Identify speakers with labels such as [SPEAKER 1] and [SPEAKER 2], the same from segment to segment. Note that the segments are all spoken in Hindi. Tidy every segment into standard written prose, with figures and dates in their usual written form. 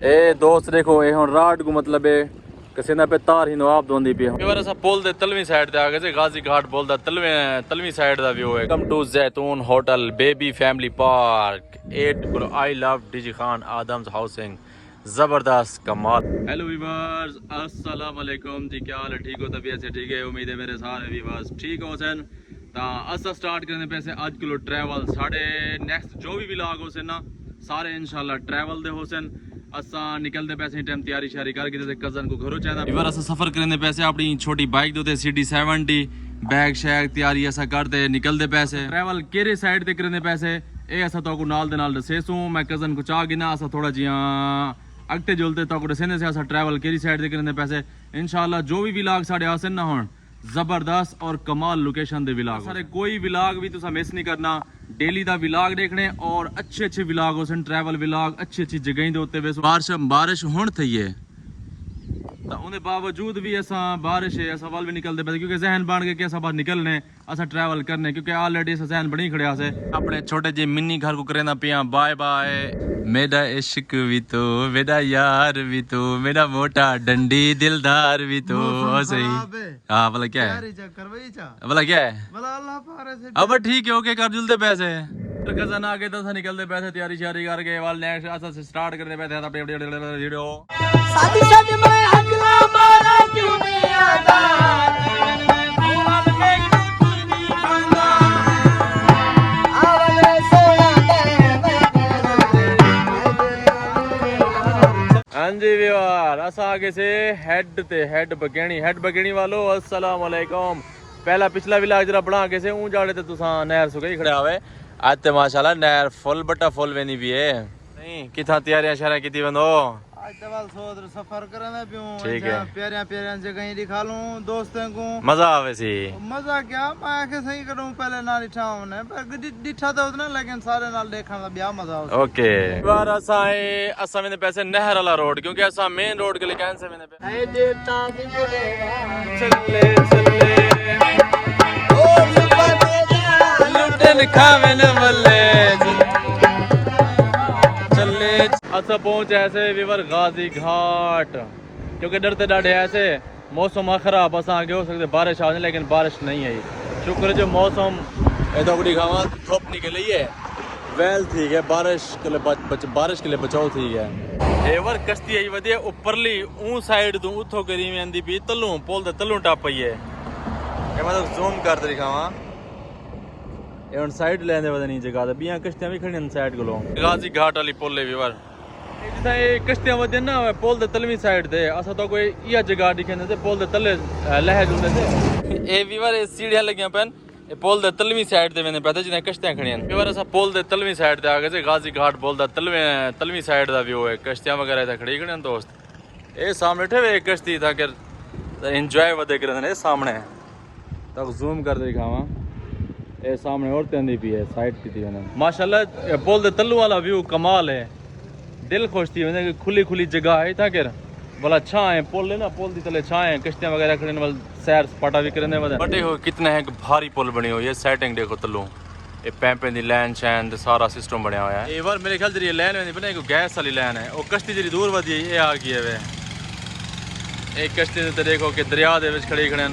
[SPEAKER 1] ए दोस्त देखो ये हुन रात को मतलब है कसेना पे तार ही नवाब दोंदी पे ये वाला सा पुल दे तलवी साइड ते आ गए गाजी घाट पुल दा तलवी साइड दा व्यू है। Welcome to Jaitoon hotel baby family park 8 I love डिजी खान आदम्स हाउसिंग जबरदस्त कमाल। हेलो व्यूअर्स अस्सलाम वालेकुम जी, क्या हाल है? ठीक हो? तबीयत से ठीक है? उम्मीद है मेरे सारे व्यूअर्स ठीक हो सन। ता असा स्टार्ट करने पे से आज किलो ट्रैवल साढ़े नेक्स्ट जो भी व्लॉग हो सन ना सारे इंशाल्लाह ट्रैवल दे हो सन। असा निकलते पैसे टाइम तैयारी शारी करके कजन को घरों चाहता व्यूअर असा सफर करने पैसे अपनी छोटी बाइक दे CD70 बैग शैग तैयारी ऐसा करते निकलते पैसे ट्रैवल केरे साइड ते करने पैसे ए असा तो नाल दे नाल दसेसू मैं कजन को चाह गिना असा थोड़ा जिया अगते जुलते तो दसेने से असा ट्रैवल केरी साइड ते करने पैसे इंशाल्लाह जो भी व्लॉग साढ़े आसन ना होन जबरदस्त और कमाल लोकेशन दे व्लॉग सारे कोई व्लॉग भी तुसा मिस नहीं करना। डेली दा व्लॉग देखने और अच्छे अच्छे व्लॉग हो सन ट्रैवल व्लॉग अच्छी अच्छी जगह दे उत्ते बारिश हुण थई है तो उन्हें बावजूद भी ऐसा बारिश है ऐसा वाल भी निकलते पे क्योंकि जहन बन गए कि ऐसा बाहर निकलने ऐसा ट्रैवल करने क्योंकि ऑलरेडी ऐसा जहन बनी खड़े से अपने छोटे जे मिनी घर को करेना पिया बाय बाय मेरा इश्क भी तो मेरा यार भी तो मेरा मोटा डंडी दिलदार भी तो सही। हाँ भला क्या है भला क्या है अब ठीक है ओके कर जुलते पैसे कजन आगे तो निकलते पैसे तैयारी शारी करके वाल नेक्स्ट से स्टार्ट करते पैसे अपने वीडियो
[SPEAKER 2] शादी शादी में अगला मारा क्यों नहीं आता
[SPEAKER 1] हाँ जी व्यूअर असा आगे से हेड बगेनी वालों अस्सलाम वालेकुम। पहला पिछला व्लॉग जरा बना के से ऊं जाड़े ते तुसा नहर सुके खड़े आवे आज ते माशाल्लाह नहर फुल बटा फुल वेनी भी है नहीं किथा तैयारियां शरा कीती बंदो
[SPEAKER 3] आज दवाल सोदर सफर करने पियो
[SPEAKER 1] ठीक है
[SPEAKER 3] प्यारियां प्यारियां जगह दिखा लूं दोस्तों को
[SPEAKER 1] मजा आवे सी
[SPEAKER 3] मजा क्या मैं आके सही करूं पहले ना दिठा ने पर दिठा तो उतना लेकिन सारे नाल देखने का ब्याह मजा आता
[SPEAKER 1] ओके बार असा मैंने पैसे नहर वाला रोड क्योंकि ऐसा मेन रोड के लिए कैंसिल मैंने
[SPEAKER 2] ऐ देवता भी बोलेगा
[SPEAKER 1] चले चले
[SPEAKER 2] ओ सुबह
[SPEAKER 1] लुटन खावे न मल्ले चले अच्छा पहुंचे ऐसे विवर गाजी घाट क्योंकि डरते डाढ़े ऐसे मौसम खराब बस आगे हो सकते बारिश आ जाए लेकिन बारिश नहीं आई शुक्र जो मौसम एदोगड़ी खावा धूप निकली है वेल ठीक है बारिश के लिए बचाओ ठीक है एवर कश्ती आई वधिया उपरली ऊ साइड तू उथो करी में आंदी पी तलू पुल दे तलू टप पई है ये मतलब जूम कर दे खावा ये उन साइड लेने वदनी जगह ते बिया कश्तियां भी खड़ियां साइड कोलो गाजी घाट वाली पुल है व्यूअर जिथा ये कश्तियां वदन ना पुल दे तलवी साइड ते असा तो कोई या जगह दिखने ते पुल दे तले लह जुंदे थे ए व्यूअर ये सीढ़ियां लगियां पन ये पुल दे तलवी साइड ते मैंने पता जिने कश्तियां खड़ियां व्यूअर असा पुल दे तलवी साइड ते आ गए गाजी घाट पुल दा तलवी साइड दा व्यू है कश्तियां वगैरह इधर खड़ी खड़ियां दोस्त ए सामने ठे कश्ती था कर एंजॉय वदे करने सामने तक जूम कर दे दिखावा ए सामने औरतें आंदी पी है साइड की थी मैंने माशाल्लाह पुल दे तल्लू वाला व्यू कमाल है दिल खुश थी मैंने खुली खुली जगह है था कर भला छा है पुल है ना पुल दी तले छा है कश्तियां वगैरह खड़ने वाल सैर सपाटा भी करने वाले बटे हो कितना है भारी पुल बनी हुई है सेटिंग देखो तल्लू ये पैंपे दी लाइन शैन सारा सिस्टम बनया हुआ है ये बार मेरे ख्याल जरिए लाइन में बने गैस वाली लाइन है वो कश्ती जरी दूर वधी ये आ गई है वे एक कश्ती ते देखो कि दरिया दे विच खड़ी खड़न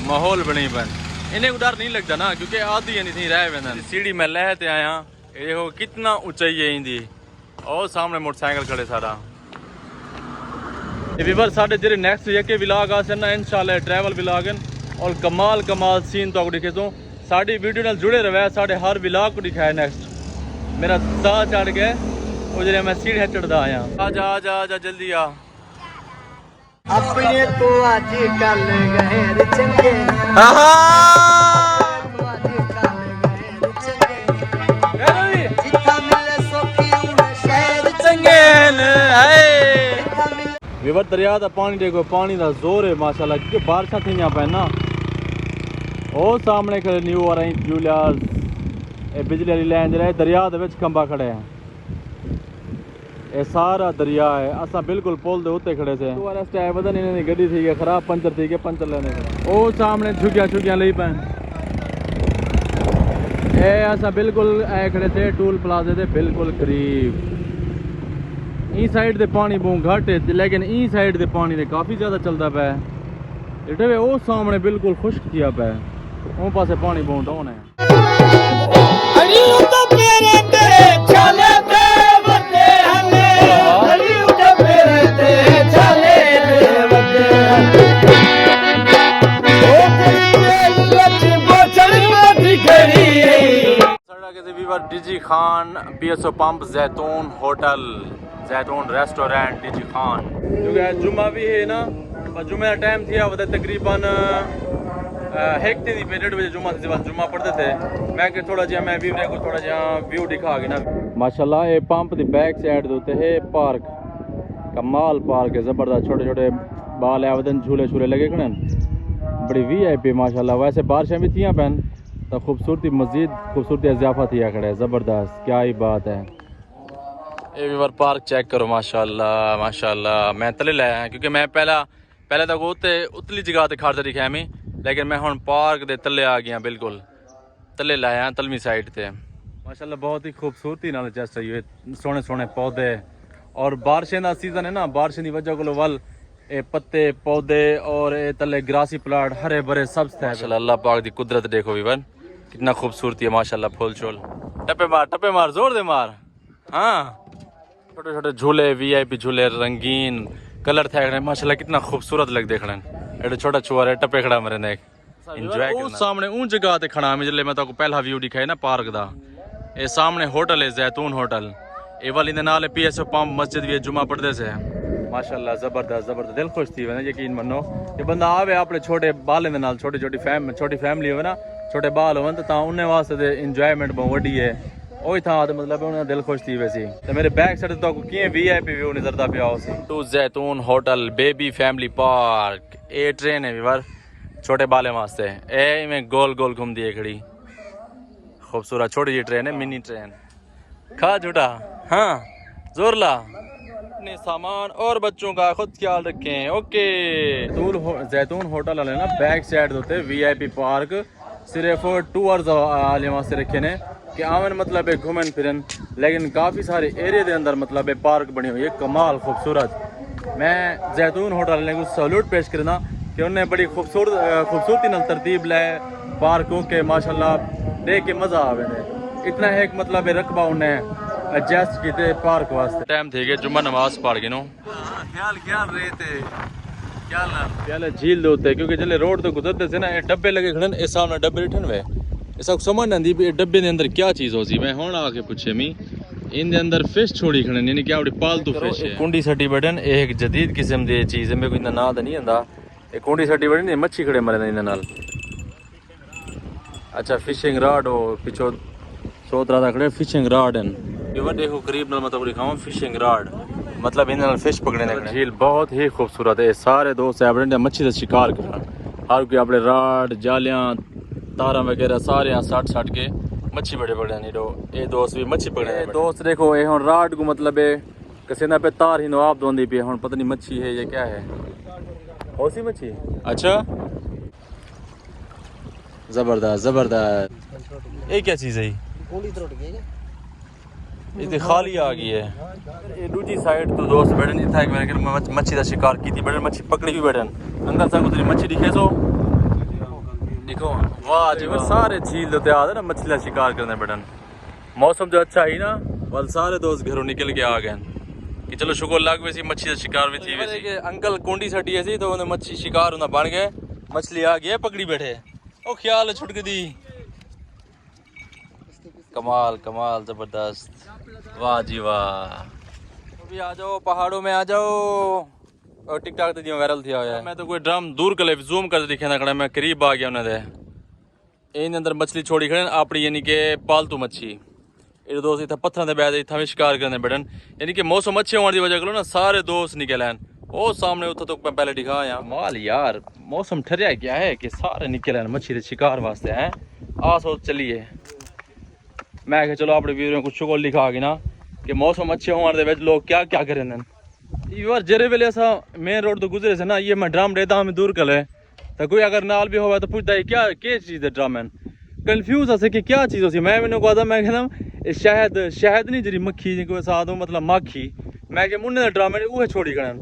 [SPEAKER 1] माहौल बनी बन इन्हें को डर नहीं लगता ना क्योंकि आधी नहीं थी रह वेंदा सीढ़ी में लहते आया ये देखो कितना ऊंचाई है इंदी और सामने मोटरसाइकिल खड़े सारा ये व्यूअर साडे जेरे नेक्स्ट यके व्लॉग आसन ना इंशाल्लाह ट्रैवल व्लॉग और कमाल कमाल सीन तो दिखेसो साडी वीडियो नाल जुड़े रहे साडे हर व्लॉग को दिखाया नेक्स्ट मेरा साह चढ़ गया वो जेरे मैं सीढ़ी चढ़दा आया आ जा जल्दी आ
[SPEAKER 2] अपने तो आज कल गए चंगे
[SPEAKER 1] विवर दरिया का पानी देखो पानी का जोर है माशाल्लाह क्योंकि बारिशा थी पे ना वो सामने खड़े न्यू आ रही जूलियास बिजली वाली लाइन जरा दरिया के खंबा खड़े हैं ये सारा दरिया है असा बिल्कुल पुल दे उत्ते खड़े थे पता नहीं गड्डी थी खराब पंचर थी पंचर लेने वो सामने झुगिया ली पैन ए असा बिल्कुल ए खड़े थे टूल प्लाजे थे बिल्कुल करीब ई साइड दे पानी बहुत घट है लेकिन ई साइड दे पानी दे काफ़ी ज़्यादा चलता पे इटे वो सामने बिल्कुल खुश्क किया पे उन पासे पानी बहुत डाउन है
[SPEAKER 2] हरी उठ मेरे तेरे चले ते बते हने हरी उठ मेरे तेरे चले ते बते ओ तेरी लच बोचल मत करी
[SPEAKER 1] सड़क से वीवर DG Khan PSO pump Zaitoon hotel Zaitoon restaurant DG Khan क्योंकि आज जुम्मा भी है ना पर जुम्मे का टाइम थी वह तकरीबन एक थी 1:30 बजे जुम्मा पढ़ते थे मैं कि थोड़ा जिहा मैं वीवरे को थोड़ा जिहा व्यू दिखा के ना माशाल्लाह ये पंप दी बैक साइड होते है पार्क कमाल पार्क है ज़बरदस्त छोटे छोटे बाल है वदन झूले झूले लगे खड़े बड़ी VIP माशाल्लाह वैसे बारिशें भी थी पैन तो खूबसूरती मज़ीद खूबसूरती इजाफा थी खड़े ज़बरदस्त क्या ही बात है ये बार पार्क चेक करो माशाल्लाह माशाल्लाह मैं तले लाया क्योंकि मैं पहले तक उतली जगह ते खड़ता दिखा मैं लेकिन मैं हुण पार्क दे तले आ गया बिल्कुल तले लाया तलवी साइड ते माशाल्लाह बहुत ही खूबसूरती नाल जैसा ये सोहने सोहने पौधे और बारिशें दा सीजन है ना बारिशें दी वजह को वल ए पत्ते पौधे और ए तले ग्रासी प्लाट हरे भरे सब थे माशाल्लाह अल्लाह पाक दी कुदरत देखो वीवन कितना खूबसूरती है माशाल्लाह फूल छोल टप्पे मार जोर दे मार हाँ छोटे छोटे झूले VIP झूले रंगीन कलर थे माशाल्लाह कितना खूबसूरत लग देखने एडे छोटा छुआ टप्पे खड़ा मेरे ने एंजॉय करना सामने उन जगह ते खड़ा मैं जल्ले मैं तो पहला व्यू दिखाया ना पार्क दा ए सामने होटल है जैतून होटल ए वाली दे नाल PSO पंप मस्जिद भी जुम्मा पढ़दे से माशाल्लाह ज़बरदस्त दिल खुश थी वना यकीन मनो कि बंदा आवे अपने छोटे बालें दे नाल छोटी फैमिली होवे ना छोटे बाल होवन तो ता उन्ने वास्ते दे एंजॉयमेंट बहुत वड्डी है ओही था तो मतलब उन्हें दिल खुश थी वैसी तो मेरे बैक साइड तो किए VIP व्यू नजर दा पिया उसी to Jaitoon hotel baby family park A train है वीवर छोटे बाले वास्ते ए में गोल गोल घूमती है खड़ी खूबसूरत छोटी जी ट्रेन है मिनी ट्रेन खा झूठा हाँ जोर ला अपने सामान और बच्चों का खुद ख्याल रखें ओके जैतून होटल वाले ना बैक साइड होते VIP पार्क सिर्फ टूर्स आने वास्ते रखे ने कि आवन मतलब है घूमन फिरन लेकिन काफ़ी सारे एरिया के अंदर मतलब है पार्क बनी हुई है कमाल खूबसूरत मैं जैतून होटल वाले को सैल्यूट पेश करना कि उन्हें बड़ी खूबसूरती नाल तरतीब लाए पार्कों के माशाल्लाह देख के मज़ा आवे ने इतना है एक मतलब है रकबा उन्हें एडजस्ट किए पार्क वास्ते टाइम थे जुम्मा नमाज पढ़ गए नो ख्याल रहे थे क्या झील दे होते क्योंकि जल्ले रोड तो गुजरते थे ना ये डब्बे लगे खड़े इस सामने डब्बे रिठन वे ऐसा समझ नहीं आती भी डब्बे के अंदर क्या चीज़ हो सी मैं हुण आके पूछे मी इन अंदर फिश छोड़ी खड़े यानी क्या बड़ी पालतू फिश है कुंडी सटी बटन एक जदीद किस्म की चीज़ है मेरे को इतना ना तो नहीं आंदा ये कुंडी सटी बटन मच्छी खड़े मरे इन नाल अच्छा फिशिंग रॉड हो पिछो सोतरा दा खड़े फिशिंग रॉड हैं ये वा देखो करीब नाल मतलब दिखाऊं फिशिंग रॉड मतलब इन फिश पकड़ने का झील बहुत ही खूबसूरत है सारे दोस्त है मच्छी का शिकार करना हर कोई अपने राड जालियां तारा वगैरह सारे यहाँ सट के मच्छी बड़े नहीं दो ये दोस्त भी मच्छी पकड़े दोस्त देखो ये हम राड को मतलब है कसेना पे तार ही नवाब दोंदी पे हम पता नहीं मच्छी है या क्या है होसी मच्छी अच्छा जबरदस्त ये क्या चीज़ है ये खाली आ गई है ये दूसरी साइड तो दोस्त बैठन इतना एक मच्छी का शिकार की थी बैठन मच्छी पकड़ी भी बैठन अंकल साहब उतरी मच्छी दिखे सो देखो वाह जी वाह सारे झील होते आ ना मछली का शिकार करने बैठन मौसम जो अच्छा ही ना वल सारे दोस्त घरों निकल के आ गए कि चलो शुक्र लग वैसी मच्छी का शिकार भी थी वैसे अंकल कुंडी सटी ऐसी तो उन्हें मच्छी शिकार होना बन गए मछली आ गई पकड़ी बैठे ओ ख्याल छुट गई कमाल जबरदस्त वाह जी वाह अभी आ जाओ पहाड़ों में आ जाओ और टिकटॉक तो वायरल थी होया मैं तो कोई ड्रम दूर कर जूम कर दिखे ना खड़ा मैं करीब आ गया उन्हें इन अंदर मछली छोड़ी खड़े अपनी यानी कि पालतू मच्छी ये दोस्त इतना पत्थर के बैठ इतना भी शिकार करने बैठन यानी कि मौसम अच्छे होने की वजह करो ना सारे दोस्त निकल आए वो सामने उतो तो मैं पहले दिखा यहाँ माल यार मौसम ठहरिया क्या है कि सारे निकल आए मच्छी के शिकार वास्ते हैं आ सोच चलिए मैं क्या चलो अपने वीडियो कुछ शुक्र लिखा कि ना कि मौसम अच्छे होने के लोग क्या क्या करें यार जरे वेले ऐसा मेन रोड तो गुजरे से ना ये मैं ड्राम देता हमें दूर कर तो कोई अगर नाल भी होगा तो पूछता है क्या चीज़ है ड्राम कंफ्यूज है कि क्या चीज़ हो सी मैं मैंने कहा था मैं कहना शहद नहीं जी मक्खी को साथ मतलब माखी मैं कि मुन्ने ड्रामे वो छोड़ी करन